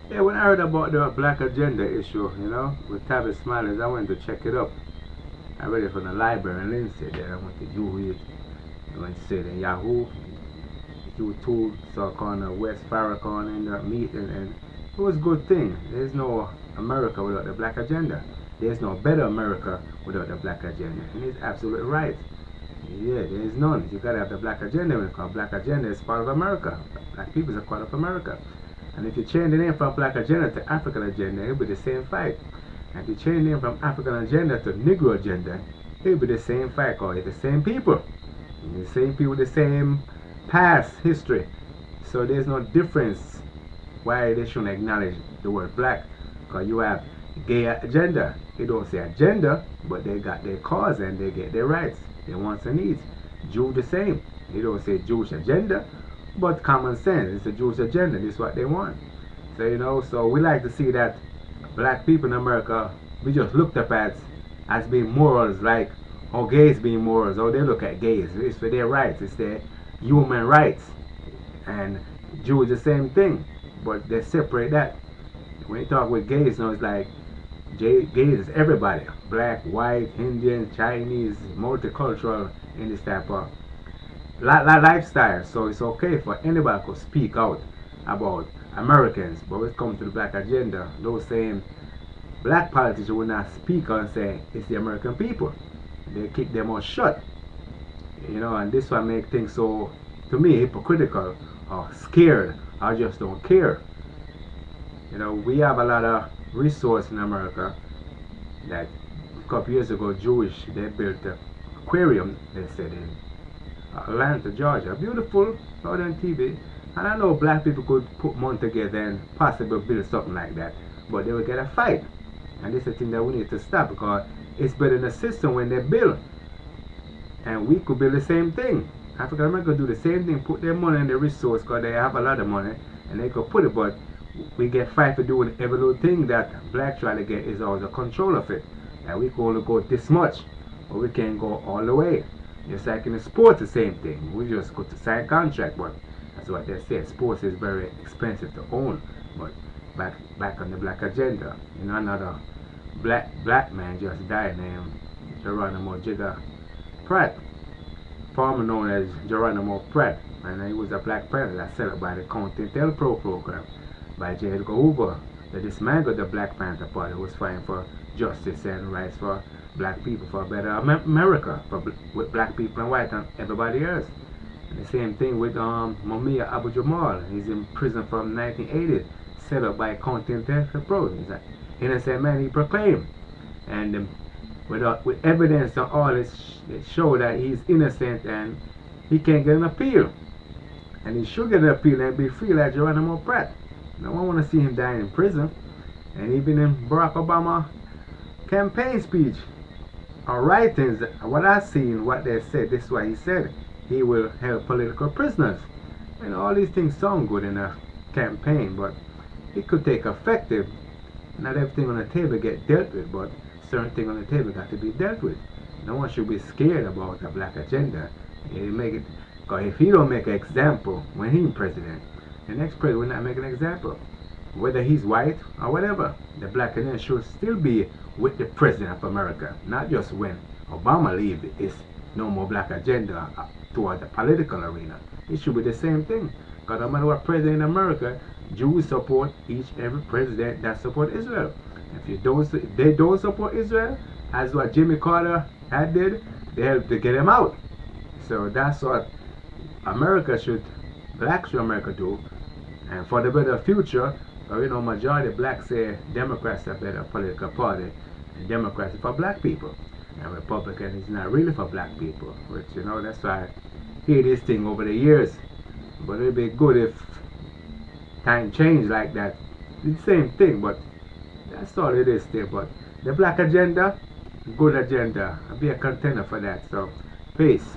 Yeah, when I heard about the black agenda issue, with Tavis Smiley, I went to check it up. I read it from the library and Lindsay there. I went to Yahoo. I went to say the Yahoo, YouTube, saw kind of West Farrakhan in the meeting, and it was a good thing. There's no America without the black agenda. There's no better America without the black agenda. And he's absolutely right. Yeah, there is none. You gotta have the black agenda because black agenda is part of America. Black people are part of America. And if you change the name from black agenda to African agenda, it'll be the same fight. And if you change the name from African agenda to Negro agenda, it'll be the same fight because it's the same people. The same people, the same past history. So there's no difference why they shouldn't acknowledge the word black. Because you have gay agenda. They don't say agenda, but they got their cause and they get their rights, their wants and needs. Jew the same. They don't say Jewish agenda, but common sense. It's a Jewish agenda. This is what they want. So, so we like to see that black people in America, we just looked up as being morals, like how gays being morals, how they look at gays. It's for their rights. It's their human rights. And Jews the same thing, but they separate that. When you talk with gays, it's like gays is everybody, black, white, Indian, Chinese, multicultural in this type of lifestyle. So it's okay for anybody to speak out about Americans, but when it comes to the black agenda, those same black politicians will not speak out and say it's the American people. They keep their mouth shut, and this one make things so, to me, hypocritical or scared or just don't care. We have a lot of resource in America that a couple years ago, they built an aquarium, they said, in Atlanta, Georgia. Beautiful, out on TV. And I know black people could put money together and possibly build something like that, but they would get a fight. And this is the thing that we need to stop, because it's better in the system when they build. And we could build the same thing. African Americans do the same thing, put their money in the resource because they have a lot of money and they could put it, but we get fight for doing every little thing that black try to get is all the control of it. And we can only go this much, but we can't go all the way. Just like in the sports, the same thing. We just go to sign contract, but that's what they say. Sports is very expensive to own. But back on the black agenda, another black man just died named Geronimo Jigga Pratt, formerly known as Geronimo Pratt, and he was a black president that set up by the COINTELPRO program by J. Edgar Hoover that dismantled the Black Panther Party, was fighting for justice and rights for black people, for a better America, with black people and white and everybody else. And the same thing with Mumia Abu Jamal. He's in prison from 1980, set up by COINTELPRO. He's an innocent man, he proclaimed. And with evidence and all, it showed that he's innocent and he can't get an appeal. And he should get an appeal and be free like Geronimo Pratt. No one want to see him dying in prison. And even in Barack Obama campaign speech or writings, what I've seen, what they said, this is what he said: he will help political prisoners. And all these things sound good in a campaign, but it could take effective. Not everything on the table get dealt with, but certain things on the table got to be dealt with. No one should be scared about a black agenda. Because if he don't make an example when he's president, the next president will not make an example. Whether he's white or whatever, the black agenda should still be with the president of America. Not just when Obama leaves, it's no more black agenda toward the political arena. It should be the same thing. Because no matter what president in America, Jews support every president that support Israel. If they don't support Israel, as what Jimmy Carter had did, they helped to get him out. So that's what blacks should America do. And for the better future, majority of blacks say Democrats are a better political party, and Democrats are for black people. And Republican is not really for black people, which, that's why I hear this thing over the years. But it'd be good if time changed like that. It's the same thing, but that's all it is still. But the black agenda, good agenda. I'll be a contender for that. So, peace.